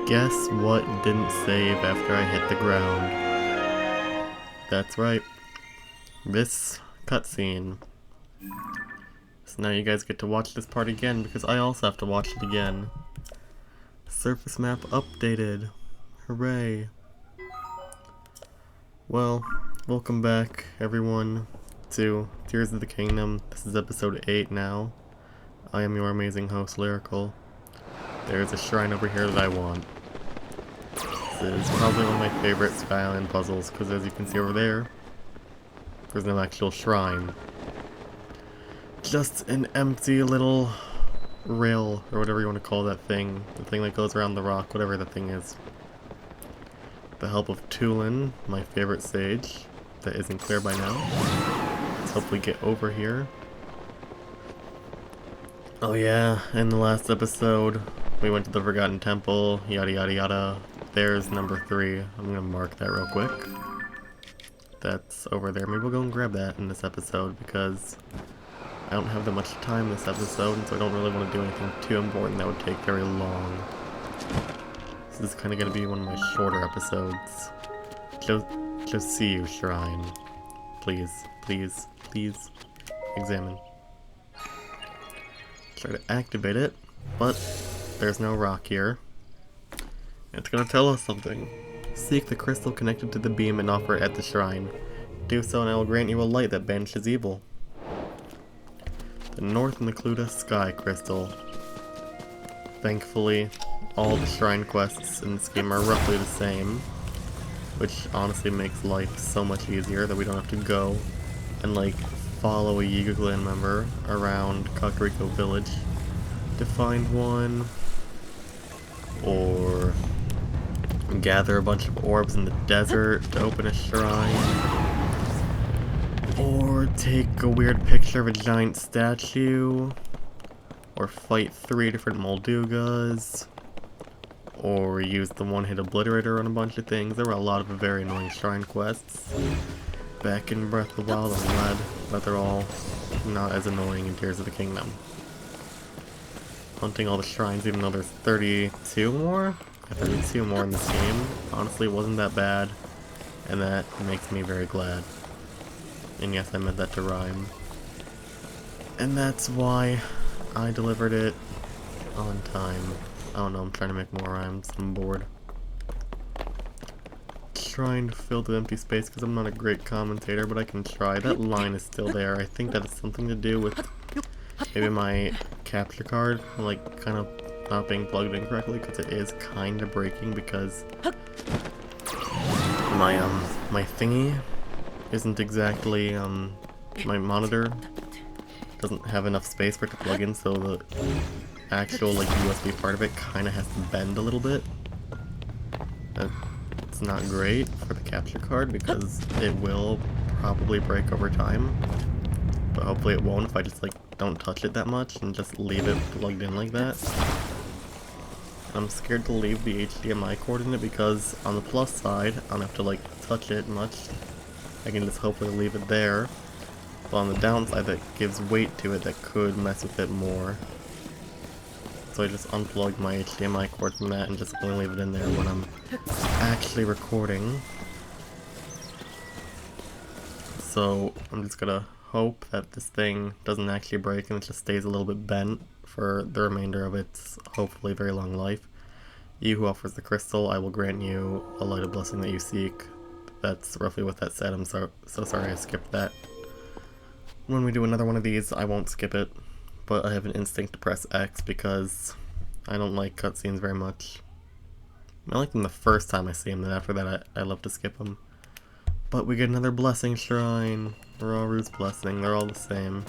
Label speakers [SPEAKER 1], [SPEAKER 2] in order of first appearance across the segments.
[SPEAKER 1] Guess what didn't save after I hit the ground? That's right. This cutscene. So now you guys get to watch this part again because I also have to watch it again. Surface map updated. Hooray. Well, welcome back everyone to Tears of the Kingdom. This is episode 8 now. I am your amazing host, Lyrical. There's a shrine over here that I want. This is probably one of my favorite Sky Island puzzles because as you can see over there, there's no actual shrine. Just an empty little rail, or whatever you want to call that thing. The thing that goes around the rock, whatever the thing is. With the help of Tulin, my favorite sage, that isn't clear by now. Let's hopefully get over here. Oh yeah, in the last episode, we went to the Forgotten Temple, yada yada yada. There's number 3. I'm gonna mark that real quick. That's over there. Maybe we'll go and grab that in this episode because I don't have that much time this episode, and so I don't really want to do anything too important that would take very long. This is kind of going to be one of my shorter episodes. Just see you, shrine. Please, please, please examine. Try to activate it, but there's no rock here. It's going to tell us something. Seek the crystal connected to the beam and offer it at the shrine. Do so and I will grant you a light that banishes evil. The North Nakluda Sky Crystal. Thankfully, all the shrine quests in this game are roughly the same, which honestly makes life so much easier that we don't have to go and like follow a Yiga clan member around Kakariko Village to find one, or gather a bunch of orbs in the desert to open a shrine, or take a weird picture of a giant statue, or fight 3 different Moldugas, or use the one-hit obliterator on a bunch of things. There were a lot of very annoying shrine quests back in Breath of the Wild. I'm glad that they're all not as annoying in Tears of the Kingdom. Hunting all the shrines, even though there's 32 more? 32 more in this game, honestly wasn't that bad, and that makes me very glad. And yes, I meant that to rhyme. And that's why I delivered it on time. I don't know, I'm trying to make more rhymes, I'm bored. Trying to fill the empty space because I'm not a great commentator, but I can try. That line is still there. I think that has something to do with maybe my capture card, like, kind of not being plugged in correctly, because it is kind of breaking because my thingy isn't exactly, my monitor doesn't have enough space for it to plug in, so the actual, like, USB part of it kind of has to bend a little bit. It's not great for the capture card because it will probably break over time, but hopefully it won't if I just, like, don't touch it that much and just leave it plugged in like that. I'm scared to leave the HDMI cord in it because on the plus side, I don't have to like touch it much. I can just hopefully leave it there. But on the downside, that gives weight to it that could mess with it more. So I just unplugged my HDMI cord from that and just only leave it in there when I'm actually recording. So I'm just gonna hope that this thing doesn't actually break and it just stays a little bit bent for the remainder of its hopefully very long life. You who offers the crystal, I will grant you a light of blessing that you seek. That's roughly what that said. I'm so sorry I skipped that. When we do another one of these, I won't skip it, but I have an instinct to press X because I don't like cutscenes very much. I like them the first time I see them, then after that I love to skip them. But we get another blessing shrine. Raru's blessing, they're all the same.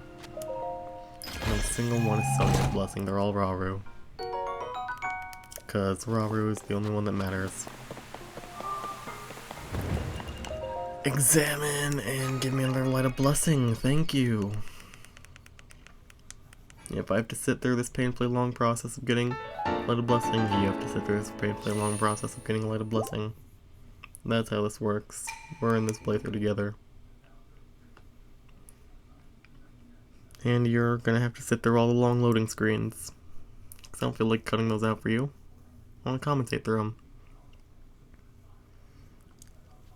[SPEAKER 1] No single one is Sonia's blessing, they're all Raru. Because Raru is the only one that matters. Examine and give me another light of blessing, thank you. If I have to sit through this painfully long process of getting light of blessing, you have to sit through this painfully long process of getting light of blessing. That's how this works. We're in this playthrough together. And you're gonna have to sit through all the long loading screens. 'Cause I don't feel like cutting those out for you. I want to commentate through them.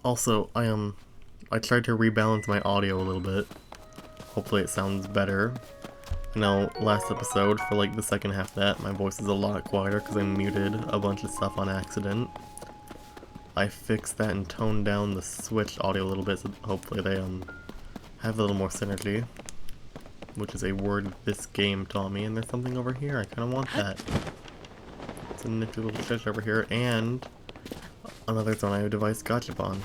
[SPEAKER 1] Also, I tried to rebalance my audio a little bit. Hopefully it sounds better. I know last episode, for like the second half of that, my voice is a lot quieter because I muted a bunch of stuff on accident. I fixed that and toned down the Switch audio a little bit, so hopefully they have a little more synergy. Which is a word this game taught me, and there's something over here. I kind of want that. It's a nifty little treasure over here, and another Zonai device gachapon.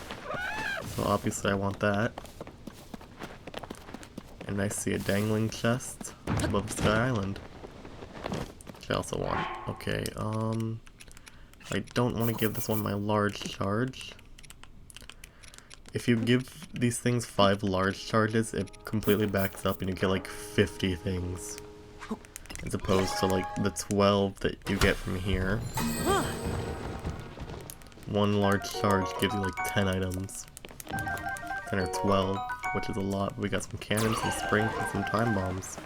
[SPEAKER 1] So obviously I want that. And I see a dangling chest above Sky Island, which I also want. Okay, I don't want to give this one my large charge. If you give these things 5 large charges, it completely backs up and you get like 50 things. As opposed to like the 12 that you get from here. 1 large charge gives you like 10 items. 10 or 12, which is a lot. We got some cannons, some springs, and some time bombs.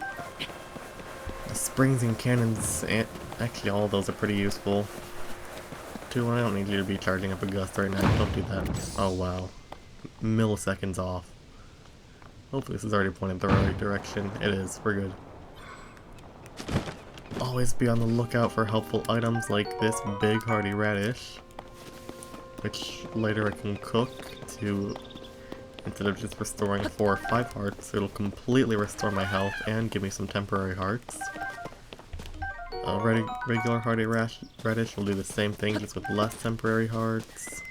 [SPEAKER 1] The springs and cannons, and actually all of those are pretty useful. 2, I don't need you to be charging up a gust right now, don't do that. Oh wow. Milliseconds off. Hopefully this is already pointed the right direction. It is, we're good. Always be on the lookout for helpful items like this big hearty radish, which later I can cook to, instead of just restoring 4 or 5 hearts, it'll completely restore my health and give me some temporary hearts. Regular hearty radish will do the same thing, just with less temporary hearts.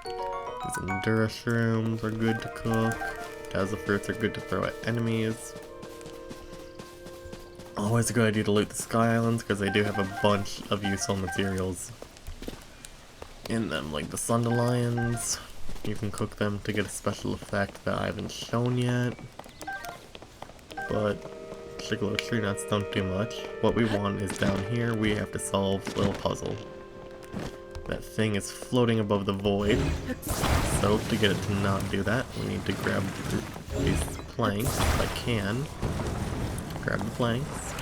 [SPEAKER 1] These Endura shrooms are good to cook. Dazzle fruits are good to throw at enemies. Always a good idea to loot the Sky Islands, because they do have a bunch of useful materials in them, like the Sundelions. You can cook them to get a special effect that I haven't shown yet. But particular tree nuts don't do much. What we want is down here, we have to solve a little puzzle. That thing is floating above the void, so to get it to not do that, we need to grab these planks, if I can. Grab the planks,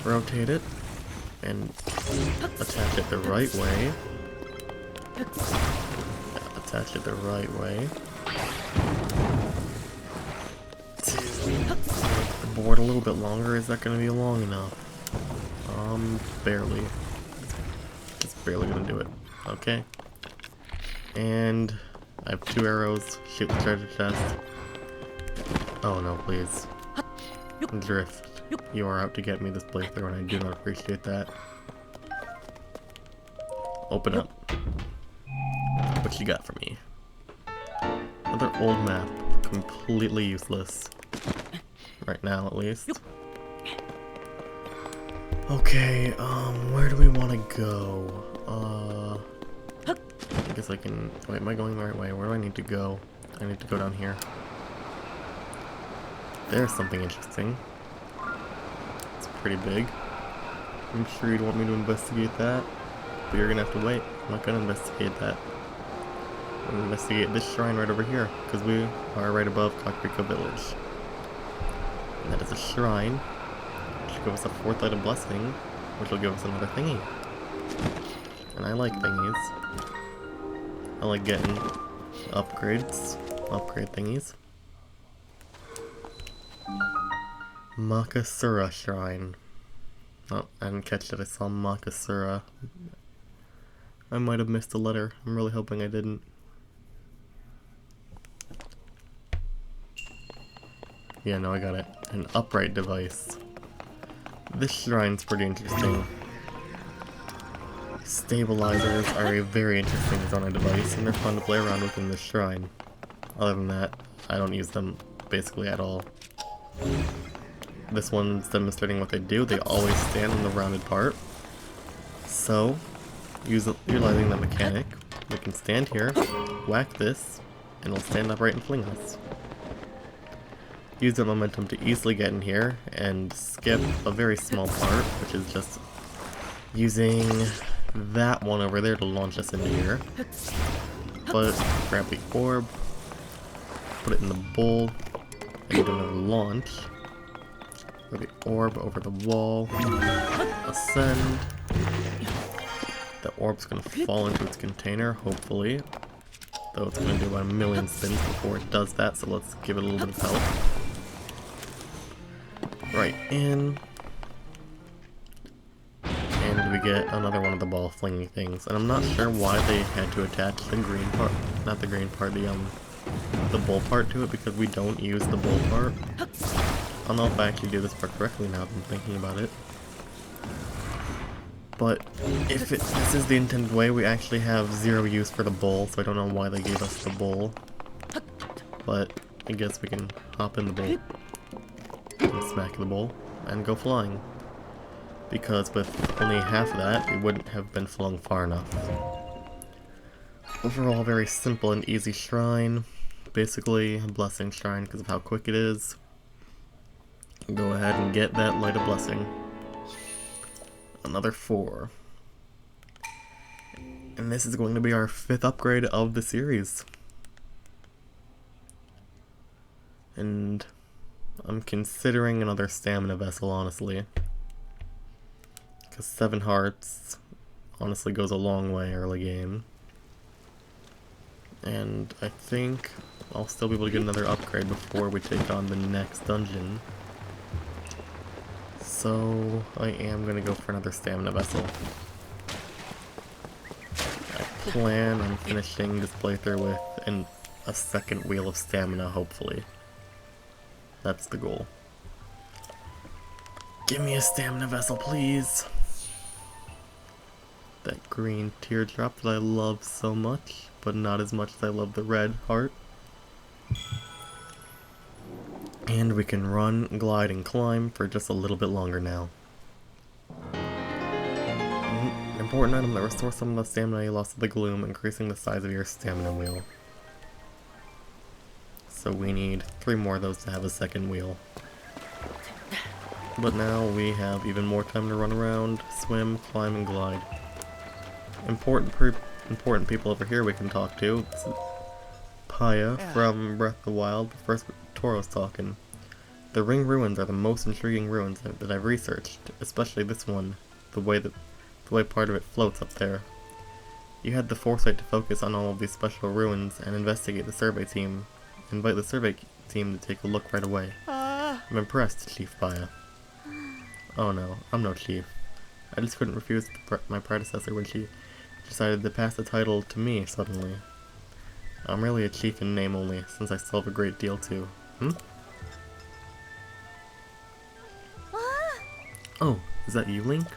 [SPEAKER 1] rotate it, and attach it the right way. Attach it the right way. The board a little bit longer, is that going to be long enough? Barely. Just barely gonna do it. Okay. And I have 2 arrows. Shoot the treasure chest. Oh no, please. Drift. You are out to get me this playthrough, and I do not appreciate that. Open up. What you got for me? Another old map. Completely useless. Right now, at least. Okay, where do we want to go? I guess I can... Wait, am I going the right way? Where do I need to go? I need to go down here. There's something interesting. It's pretty big. I'm sure you'd want me to investigate that, but you're gonna have to wait. I'm not gonna investigate that. I'm gonna investigate this shrine right over here, because we are right above Kakariko Village. And that is a shrine. Give us a 4th item blessing, which will give us another thingy. And I like thingies. I like getting upgrades, upgrade thingies. Makasura Shrine. Oh, I didn't catch that I saw Makasura. I might have missed a letter. I'm really hoping I didn't. Yeah, no, I got it. An upright device. This shrine's pretty interesting. Stabilizers are a very interesting Zona device, and they're fun to play around with in this shrine. Other than that, I don't use them basically at all. This one's demonstrating what they do. They always stand on the rounded part. So, utilizing that mechanic, we can stand here, whack this, and it'll stand upright and fling us. Use the momentum to easily get in here and skip a very small part, which is just using that one over there to launch us into here. But grab the orb, put it in the bowl, and do another launch. Throw the orb over the wall, ascend, The orb's gonna fall into its container, hopefully. Though it's gonna do about a million spins before it does that, so let's give it a little bit of health. Right in. And we get another one of the ball flinging things. And I'm not sure why they had to attach the green part, not the green part, the bull part to it, because we don't use the bull part. I don't know if I actually do this part correctly now that I'm thinking about it. But if this is the intended way, we actually have zero use for the bull, so I don't know why they gave us the bull. But I guess we can hop in the bull, and smack the bull, and go flying. Because with only half of that, we wouldn't have been flown far enough. Overall, very simple and easy shrine. Basically, a blessing shrine because of how quick it is. Go ahead and get that light of blessing. Another 4. And this is going to be our 5th upgrade of the series. And I'm considering another stamina vessel, honestly. Because 7 hearts honestly goes a long way early game. And I think I'll still be able to get another upgrade before we take on the next dungeon. So I am going to go for another stamina vessel. I plan on finishing this playthrough with a second wheel of stamina, hopefully. That's the goal. Give me a stamina vessel, please! That green teardrop that I love so much, but not as much as I love the red heart. And we can run, glide, and climb for just a little bit longer now. An important item that restores some of the stamina you lost to the gloom, increasing the size of your stamina wheel. So we need 3 more of those to have a second wheel. But now we have even more time to run around, swim, climb, and glide. Important people over here we can talk to. This is Paya from Breath of the Wild. First, Toro's talking. The ring ruins are the most intriguing ruins that I've researched, especially this one. The way part of it floats up there. You had the foresight to focus on all of these special ruins and investigate the survey team. Invite the survey team to take a look right away. I'm impressed, Chief Paya. Oh no, I'm no chief. I just couldn't refuse my predecessor when she decided to pass the title to me suddenly. I'm really a chief in name only, since I still have a great deal to. Oh, is that you, Link?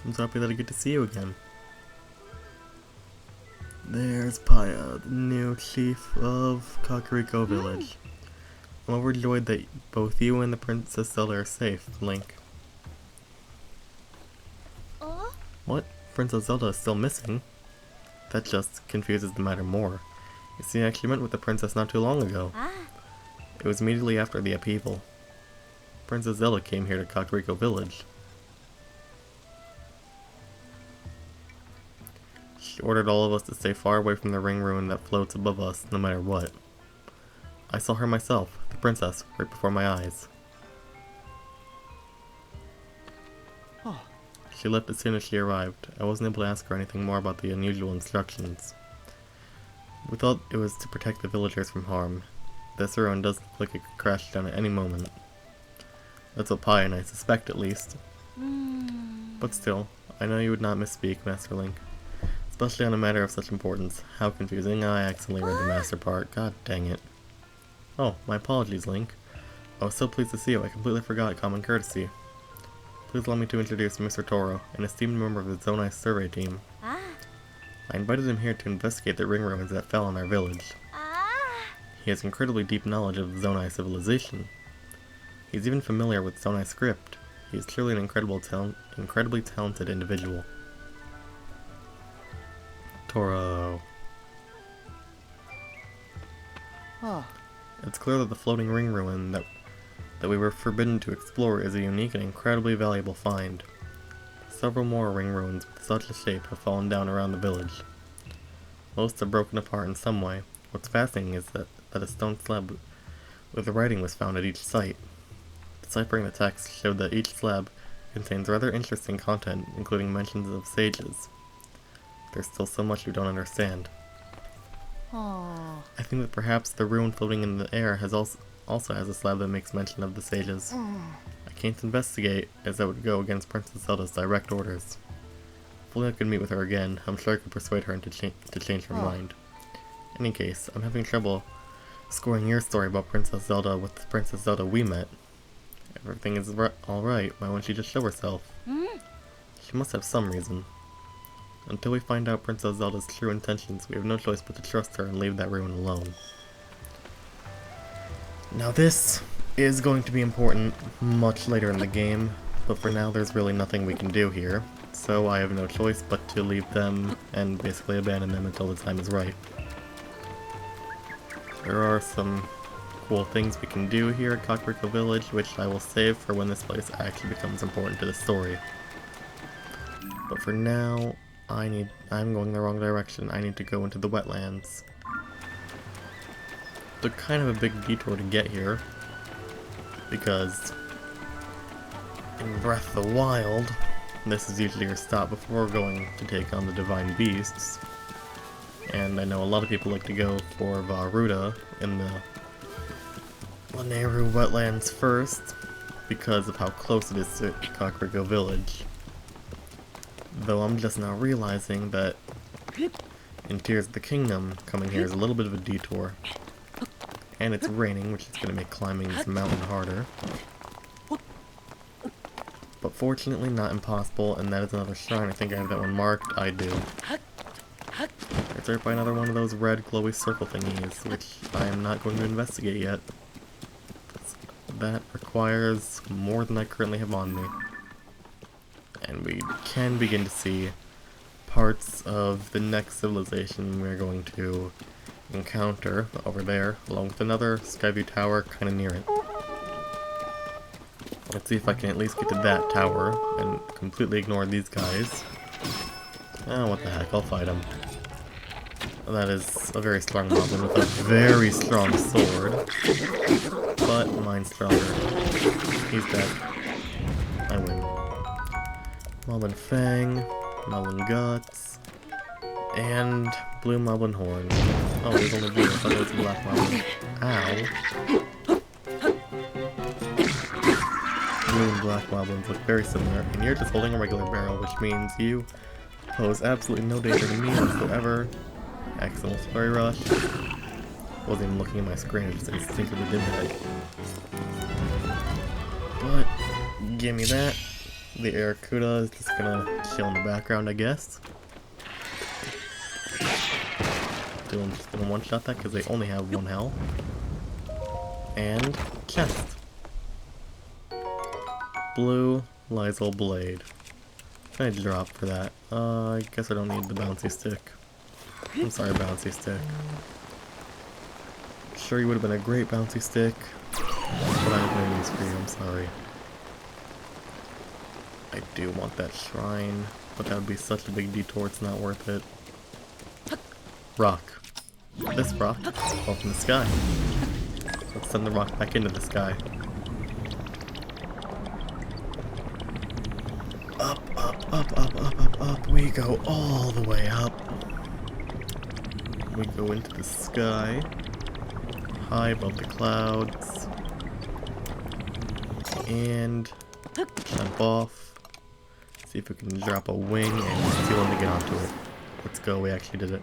[SPEAKER 1] I'm so happy that I get to see you again. There's Paya, the new chief of Kakariko Village. I'm overjoyed that both you and the Princess Zelda are safe, Link. What? Princess Zelda is still missing? That just confuses the matter more. You see, I actually met with the princess not too long ago. It was immediately after the upheaval. Princess Zelda came here to Kakariko Village. She ordered all of us to stay far away from the ring ruin that floats above us, no matter what. I saw her myself, the princess, right before my eyes. She left as soon as she arrived. I wasn't able to ask her anything more about the unusual instructions. We thought it was to protect the villagers from harm. This ruin does look like it could crash down at any moment. That's what Paya and I suspect, at least. But still, I know you would not misspeak, Master Link. Especially on a matter of such importance. How confusing. I accidentally read the master part. God dang it. Oh, my apologies, Link. I was so pleased to see you, I completely forgot common courtesy. Please allow me to introduce Mr. Toro, an esteemed member of the Zonai survey team. I invited him here to investigate the ring ruins that fell on our village. He has incredibly deep knowledge of Zonai civilization. He's even familiar with Zonai script. He is truly an incredibly talented individual. Toro. It's clear that the floating ring ruin that we were forbidden to explore is a unique and incredibly valuable find. Several more ring ruins with such a shape have fallen down around the village. Most are broken apart in some way. What's fascinating is that a stone slab with writing was found at each site. Deciphering the text showed that each slab contains rather interesting content, including mentions of sages. There's still so much we don't understand.
[SPEAKER 2] Oh.
[SPEAKER 1] I think that perhaps the rune floating in the air also has a slab that makes mention of the sages. I can't investigate, as that would go against Princess Zelda's direct orders. If only I could meet with her again, I'm sure I could persuade her to change her mind. In any case, I'm having trouble scoring your story about Princess Zelda with the Princess Zelda we met. Everything is alright, why won't she just show herself? She must have some reason. Until we find out Princess Zelda's true intentions, we have no choice but to trust her and leave that ruin alone. Now this is going to be important much later in the game, but for now there's really nothing we can do here, so I have no choice but to leave them and basically abandon them until the time is right. There are some cool things we can do here at Kakariko Village, which I will save for when this place actually becomes important to the story. But for now, I'm going the wrong direction. I need to go into the wetlands. Took kind of a big detour to get here, because in Breath of the Wild, this is usually your stop before going to take on the Divine Beasts. And I know a lot of people like to go for Varuda in the Lanayru wetlands first, because of how close it is to Kakariko Village. Though I'm just now realizing that in Tears of the Kingdom, coming here is a little bit of a detour. And it's raining, which is going to make climbing this mountain harder. But fortunately not impossible, and that is another shrine. I think I have that one marked. I do. It's right by another one of those red glowy circle thingies, which I am not going to investigate yet. That requires more than I currently have on me. And we can begin to see parts of the next civilization we're going to encounter over there, along with another Skyview tower kind of near it. Let's see if I can at least get to that tower and completely ignore these guys. Oh, what the heck, I'll fight them. That is a very strong moblin with a very strong sword, but mine's stronger. He's dead. I win. Moblin Fang, Moblin Guts, and Blue Moblin Horn. Oh, there's only blue. I thought it was black moblin. Ow. Blue and black moblins look very similar, and you're just holding a regular barrel, which means you pose absolutely no danger to me whatsoever. Excellent Flurry Rush. Wasn't even looking at my screen, I just instinctively did that. But, gimme that. The Aracuda is just gonna chill in the background, I guess. I'm just gonna one-shot that because they only have one health. And chest. Blue Lysol Blade. Can I drop for that? I guess I don't need the bouncy stick. I'm sorry, bouncy stick. Sure, you would have been a great bouncy stick, but I have no use for you, I'm sorry. I do want that shrine, but that would be such a big detour, it's not worth it. Rock. This rock fell from the sky. Let's send the rock back into the sky. Up, up, up, up, up, up, up. We go all the way up. We go into the sky, high above the clouds, and jump off. See if we can drop a wing and steal him to get onto it. Let's go, we actually did it.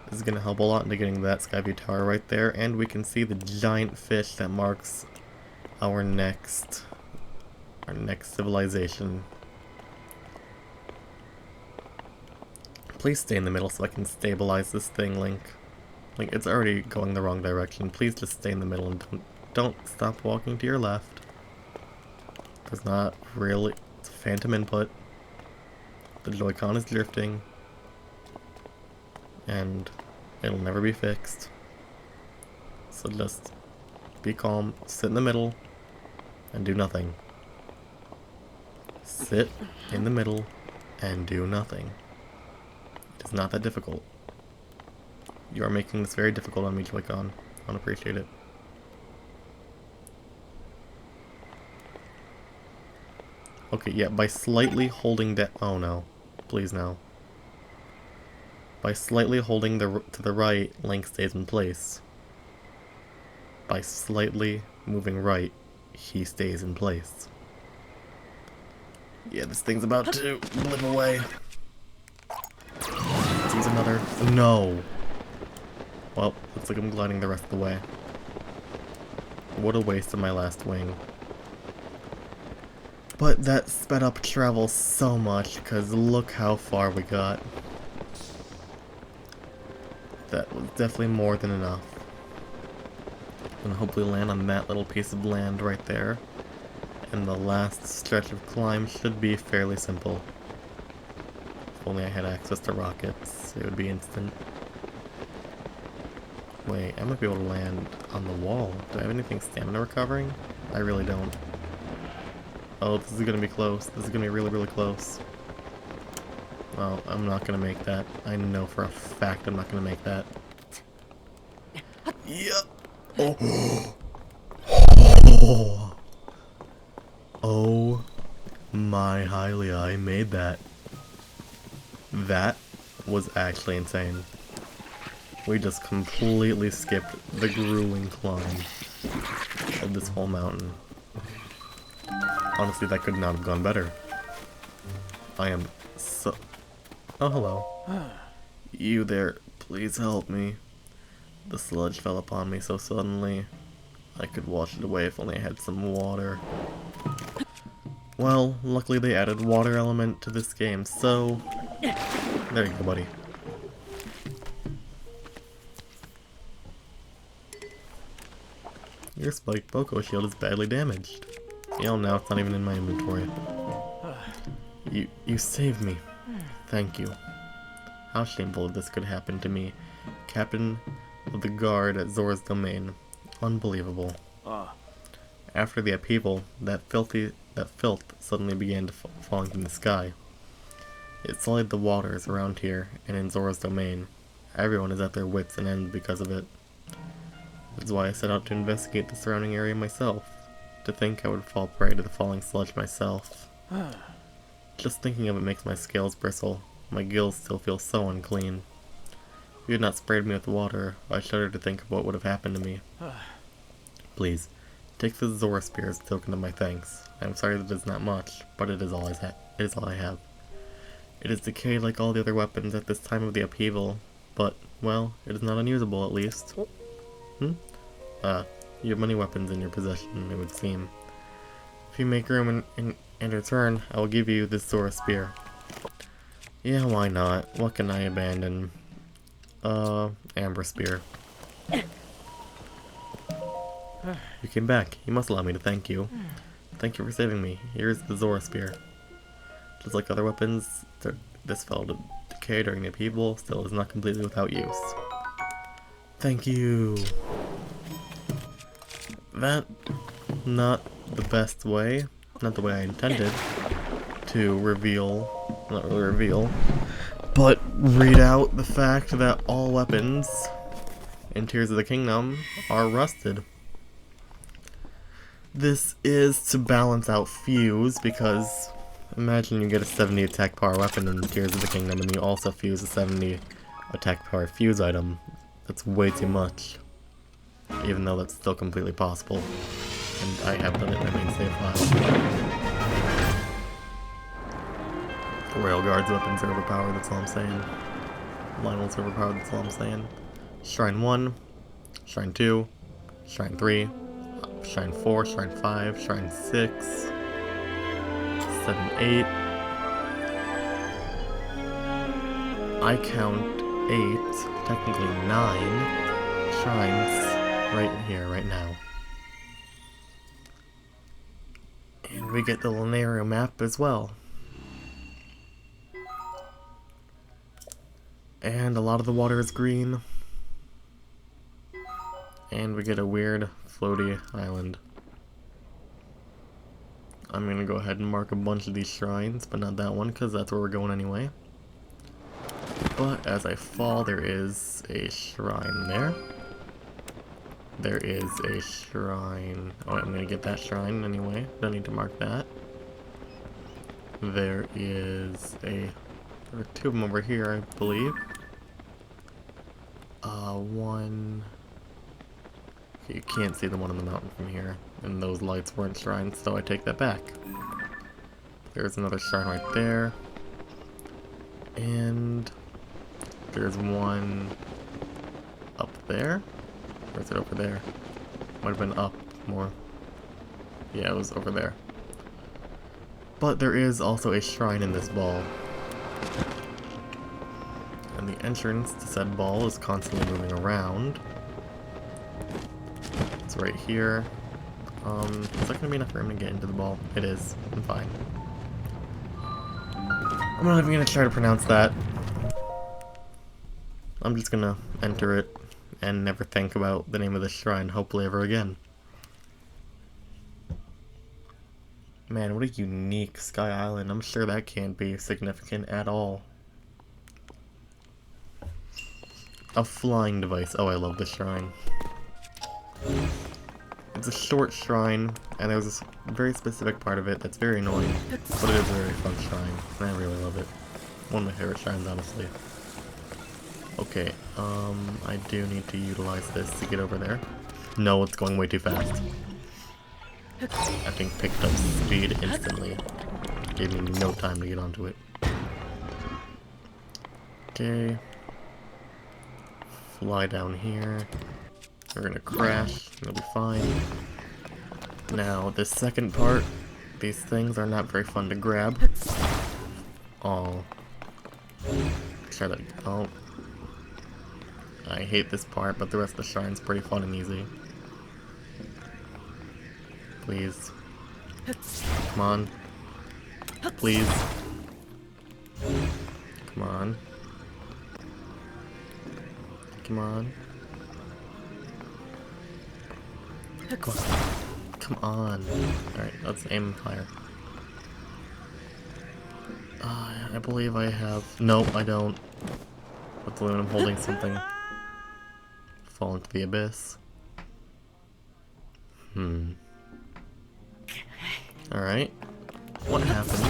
[SPEAKER 1] This is going to help a lot into getting that Skyview tower right there, and we can see the giant fish that marks our next civilization. Please stay in the middle so I can stabilize this thing, Link. Like, it's already going the wrong direction. Please just stay in the middle and don't stop walking to your left. There's not really... It's phantom input. The Joy-Con is drifting. And it'll never be fixed. So just be calm, sit in the middle, and do nothing. Sit in the middle and do nothing. It's not that difficult. You are making this very difficult on me, Joy-Con. I don't appreciate it. Okay, yeah, by slightly holding that. Oh no. Please no. By slightly holding to the right, Link stays in place. By slightly moving right, he stays in place. Yeah, this thing's about to blip away. Let's use another. No! Well, looks like I'm gliding the rest of the way. What a waste of my last wing. But that sped up travel so much, because look how far we got. That was definitely more than enough. And hopefully land on that little piece of land right there. And the last stretch of climb should be fairly simple. If only I had access to rockets, it would be instant. Wait, I might be able to land on the wall. Do I have anything stamina recovering? I really don't. Oh, this is gonna be close. This is gonna be really, really close. Well, I'm not gonna make that. I know for a fact I'm not gonna make that. Yep. Oh. Oh. Oh my highly, I made that. That was actually insane. We just completely skipped the grueling climb of this whole mountain. Honestly, that could not have gone better. I am so... Oh, hello. You there, please help me. The sludge fell upon me so suddenly. I could wash it away if only I had some water. Well, luckily they added water element to this game, so... There you go, buddy. Your spiked Boko shield is badly damaged. You know, now it's not even in my inventory. You saved me. Thank you. How shameful if this could happen to me. Captain of the guard at Zora's domain. Unbelievable. After the upheaval, that filth suddenly began to falling from the sky. It sullied the waters around here and in Zora's domain. Everyone is at their wits' end because of it. That's why I set out to investigate the surrounding area myself. To think I would fall prey to the falling sludge myself. Just thinking of it makes my scales bristle. My gills still feel so unclean. If you had not sprayed me with water, I shudder to think of what would have happened to me. Please, take the Zora spear as a token of my thanks. I am sorry that it is not much, but it is all I have. It is decayed like all the other weapons at this time of the upheaval, but, well, it is not unusable at least. You have many weapons in your possession, it would seem. If you make room in return, I will give you this Zora spear. Yeah, why not? What can I abandon? Amber spear. You came back. You must allow me to thank you. Thank you for saving me. Here's the Zora spear. Just like other weapons, this fell to decay during the upheaval, still is not completely without use. Thank you. That, not the best way, not the way I intended to reveal, not really reveal, but read out the fact that all weapons in Tears of the Kingdom are rusted. This is to balance out fuse, because imagine you get a 70 attack power weapon in Tears of the Kingdom and you also fuse a 70 attack power fuse item. That's way too much. Even though that's still completely possible. And I have done it in my main save file. Railguard's weapons are overpowered, that's all I'm saying. Lionel's overpowered, that's all I'm saying. Shrine 1, Shrine 2, Shrine 3, Shrine 4, Shrine 5, Shrine 6, 7, 8. I count 8, technically 9 shrines right here, right now. And we get the Lunario map as well. And a lot of the water is green. And we get a weird floaty island. I'm gonna go ahead and mark a bunch of these shrines, but not that one, because that's where we're going anyway. But as I fall, there is a shrine there. There is a shrine. Oh, I'm gonna get that shrine anyway. Don't need to mark that. There are two of them over here, I believe. One... Okay, you can't see the one on the mountain from here, and those lights weren't shrines, so I take that back. There's another shrine right there. And there's one up there? Or is it over there? Might have been up more. Yeah, it was over there. But there is also a shrine in this ball. And the entrance to said ball is constantly moving around. It's right here. Is that gonna be enough room to get into the ball? It is. I'm fine. I'm not even gonna try to pronounce that. I'm just gonna enter it and never think about the name of this shrine, hopefully ever again. Man, what a unique Sky Island. I'm sure that can't be significant at all. A flying device. Oh, I love this shrine. It's a short shrine, and there's this very specific part of it that's very annoying, but it is a very fun shrine, and I really love it. One of my favorite shrines, honestly. Okay, I do need to utilize this to get over there. No, it's going way too fast. That thing picked up speed instantly. Gave me no time to get onto it. Okay. Fly down here. We're gonna crash. It'll be fine. Now, this second part, these things are not very fun to grab. Oh. Try that. Oh. I hate this part, but the rest of the shrine's pretty fun and easy. Please. Come on. Please. Come on. Come on. Come on. Come on. Alright, let's aim higher. I believe I have... Nope, I don't. What's the limit? I'm holding something. Fall into the abyss. Alright. What happens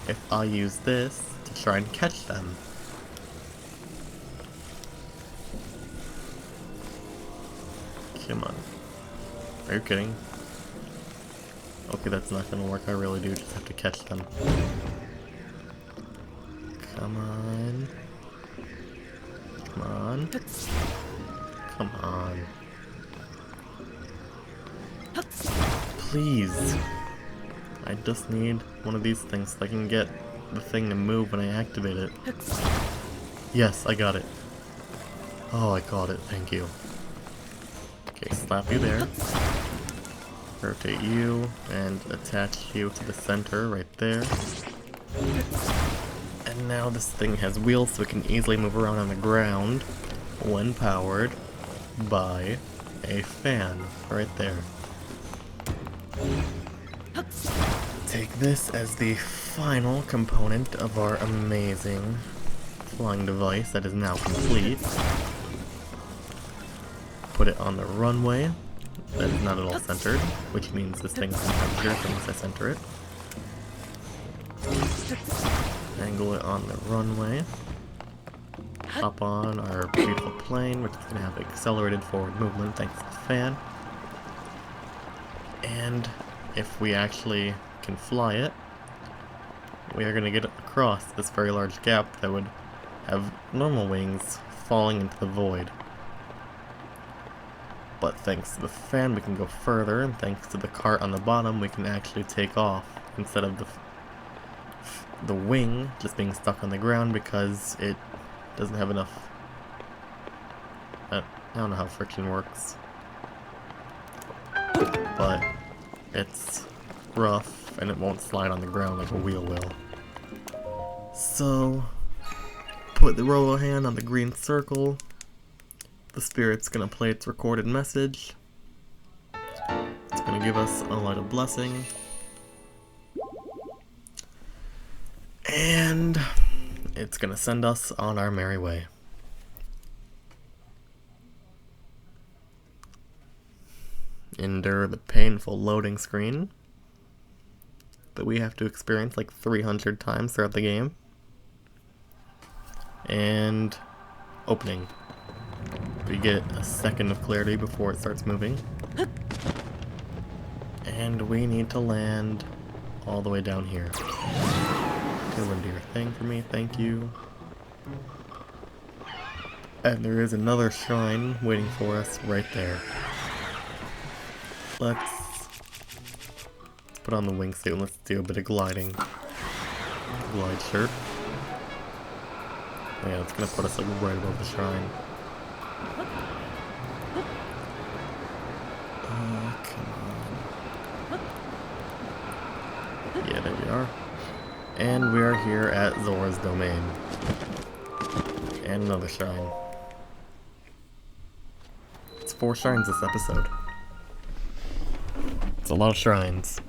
[SPEAKER 1] if I use this to try and catch them? Come on. Are you kidding? Okay, that's not gonna work. I really do just have to catch them. Come on. Come on. Come on. Please. I just need one of these things so I can get the thing to move when I activate it. Yes, I got it. Oh, I caught it. Thank you. Okay, slap you there. Rotate you and attach you to the center right there. And now this thing has wheels so it can easily move around on the ground when powered by a fan right there. Take this as the final component of our amazing flying device that is now complete. Put it on the runway. That is not at all centered, which means this thing's gonna have jerk unless I center it. Angle it on the runway. Hop on our beautiful plane, which is gonna have accelerated forward movement thanks to the fan. And if we actually can fly it, we are gonna get across this very large gap that would have normal wings falling into the void. But thanks to the fan we can go further, and thanks to the cart on the bottom we can actually take off instead of the wing just being stuck on the ground because it doesn't have enough... I don't know how friction works. But it's rough and it won't slide on the ground like a wheel will. So, put the robo hand on the green circle. The spirit's gonna play its recorded message. It's gonna give us a light of blessing. And it's gonna send us on our merry way. Endure the painful loading screen. that we have to experience like 300 times throughout the game. And opening. We get a second of clarity before it starts moving. And we need to land all the way down here. Okay, we're gonna do your thing for me, thank you. And there is another shrine waiting for us right there. Let's put on the wingsuit and let's do a bit of gliding. Glide shirt. Yeah, it's gonna put us like right above the shrine. Come on. Yeah, there we are. And we are here at Zora's domain. And another shrine. It's 4 shrines this episode. It's a lot of shrines.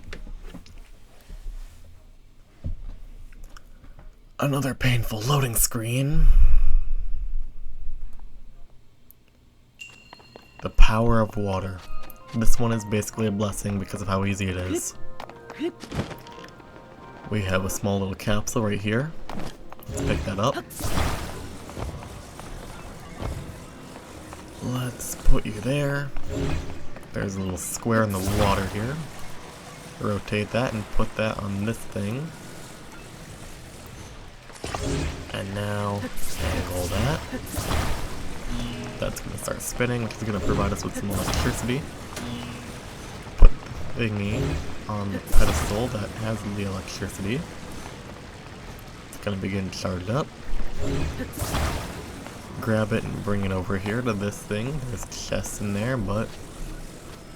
[SPEAKER 1] Another painful loading screen. The power of water. This one is basically a blessing because of how easy it is. We have a small little capsule right here. Let's pick that up. Let's put you there. There's a little square in the water here. Rotate that and put that on this thing. And now angle that. That's going to start spinning, which is going to provide us with some electricity. Put the thingy on the pedestal that has the electricity. It's going to begin to charge up. Grab it and bring it over here to this thing. There's chests in there, but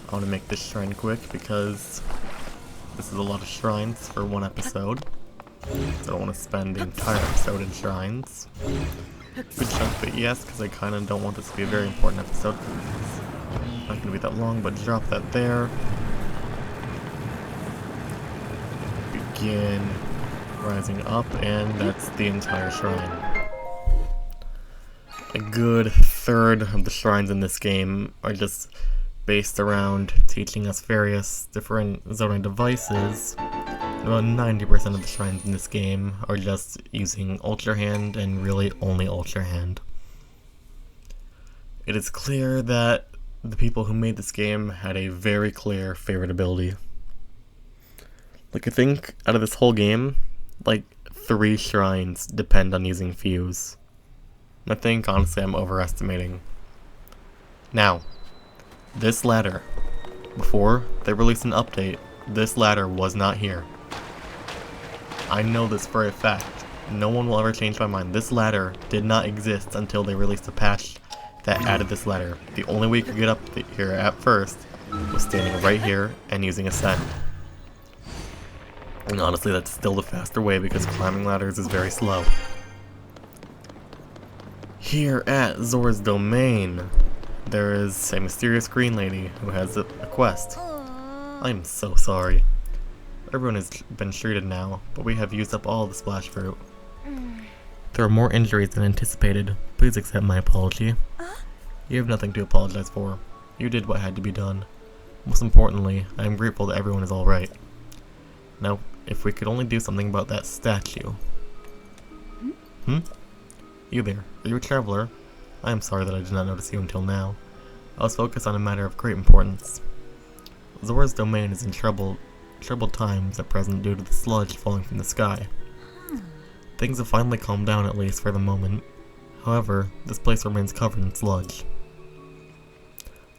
[SPEAKER 1] I want to make this shrine quick because this is a lot of shrines for one episode. So I don't want to spend the entire episode in shrines. Good chunk of it, yes, because I kind of don't want this to be a very important episode. It's not going to be that long, but drop that there. Begin rising up, and that's the entire shrine. A good third of the shrines in this game are just based around teaching us various different zoning devices. About 90% of the shrines in this game are just using Ultra Hand and really only Ultra Hand. It is clear that the people who made this game had a very clear favorite ability. Like, I think out of this whole game, like 3 shrines depend on using Fuse. I think, honestly, I'm overestimating. Now, this ladder, before they released an update, this ladder was not here. I know this for a fact. No one will ever change my mind. This ladder did not exist until they released a patch that added this ladder. The only way you could get up here at first was standing right here and using Ascend. And honestly, that's still the faster way because climbing ladders is very slow. Here at Zora's domain, there is a mysterious green lady who has a quest. I'm so sorry. Everyone has been treated now, but we have used up all the splash fruit. There are more injuries than anticipated. Please accept my apology. You have nothing to apologize for. You did what had to be done. Most importantly, I am grateful that everyone is alright. Now, if we could only do something about that statue. You there. Are you a traveler? I am sorry that I did not notice you until now. I was focused on a matter of great importance. Zora's domain is in troubled times at present due to the sludge falling from the sky. Things have finally calmed down, at least for the moment. However, this place remains covered in sludge.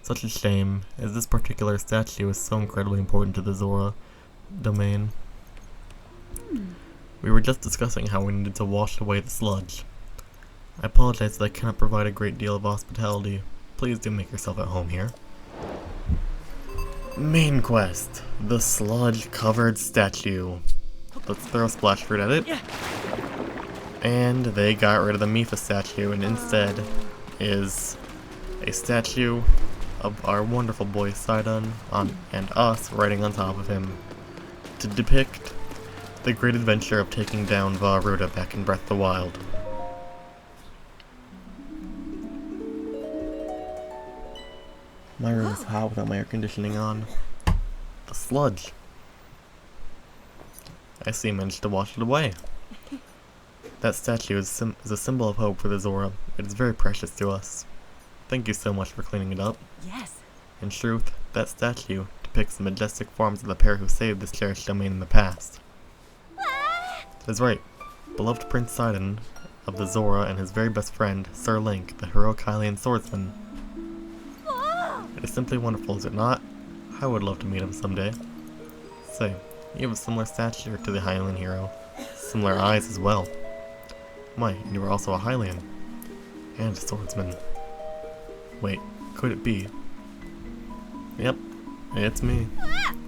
[SPEAKER 1] Such a shame, as this particular statue is so incredibly important to the Zora domain. We were just discussing how we needed to wash away the sludge. I apologize that I cannot provide a great deal of hospitality. Please do make yourself at home here. Main quest, the Sludge-Covered statue. Let's throw a splash fruit at it. And they got rid of the Mifa statue and instead is a statue of our wonderful boy Sidon and us riding on top of him to depict the great adventure of taking down Varuda back in Breath of the Wild. My room is hot without my air conditioning on. The sludge. I see you managed to wash it away. That statue is a symbol of hope for the Zora. It is very precious to us. Thank you so much for cleaning it up.
[SPEAKER 2] Yes.
[SPEAKER 1] In truth, that statue depicts the majestic forms of the pair who saved this cherished domain in the past. That is right. Beloved Prince Sidon of the Zora and his very best friend, Sir Link, the heroic Hylian swordsman. It is simply wonderful, is it not? I would love to meet him someday. Say, you have a similar stature to the Hylian hero. Similar eyes as well. My, and you are also a Hylian. And a swordsman. Wait, could it be? Yep, it's me.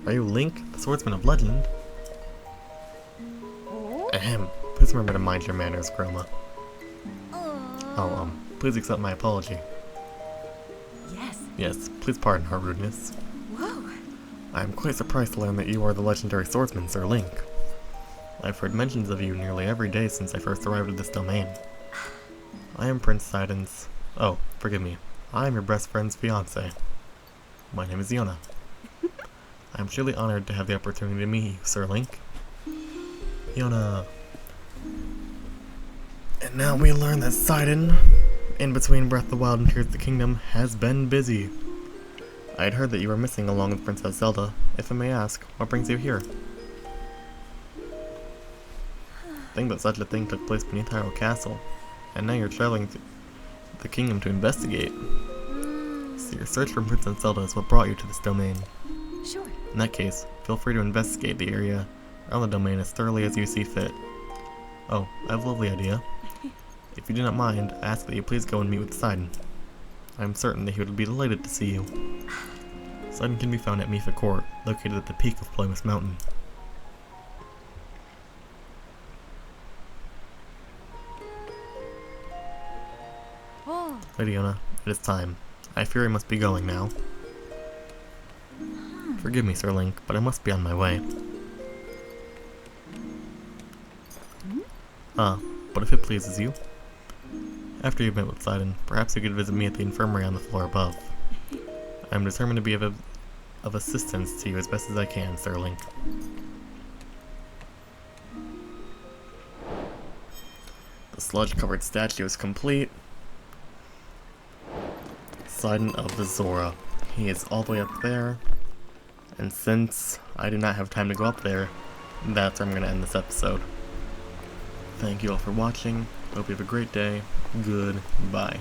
[SPEAKER 1] Are you Link, the swordsman of legend? Ahem, please remember to mind your manners, Chroma. Oh, please accept my apology.
[SPEAKER 2] Yes.
[SPEAKER 1] Yes, please pardon our rudeness.
[SPEAKER 2] Whoa.
[SPEAKER 1] I am quite surprised to learn that you are the legendary swordsman, Sir Link. I've heard mentions of you nearly every day since I first arrived at this domain. I am Prince Sidon's... Oh, forgive me. I am your best friend's fiancé. My name is Yona. I am truly honored to have the opportunity to meet you, Sir Link. Yona. And now we learn that Sidon, in between Breath of the Wild and Tears of the Kingdom, has been busy. I had heard that you were missing along with Princess Zelda. If I may ask, what brings you here? Think that such a thing took place beneath Hyrule Castle, and now you're traveling to the kingdom to investigate. So your search for Princess Zelda is what brought you to this domain.
[SPEAKER 2] Sure.
[SPEAKER 1] In that case, feel free to investigate the area around the domain as thoroughly as you see fit. Oh, I have a lovely idea. If you do not mind, I ask that you please go and meet with Sidon. I am certain that he would be delighted to see you. Sidon can be found at Mifa Court, located at the peak of Ploymus Mountain.
[SPEAKER 2] Oh.
[SPEAKER 1] Lady Yona, it is time. I fear I must be going now. Forgive me, Sir Link, but I must be on my way. But if it pleases you, after you've met with Sidon, perhaps you could visit me at the infirmary on the floor above. I am determined to be of assistance to you as best as I can, Sir Link. The sludge-covered statue is complete. Sidon of the Zora. He is all the way up there. And since I do not have time to go up there, that's where I'm going to end this episode. Thank you all for watching. Hope you have a great day. Goodbye.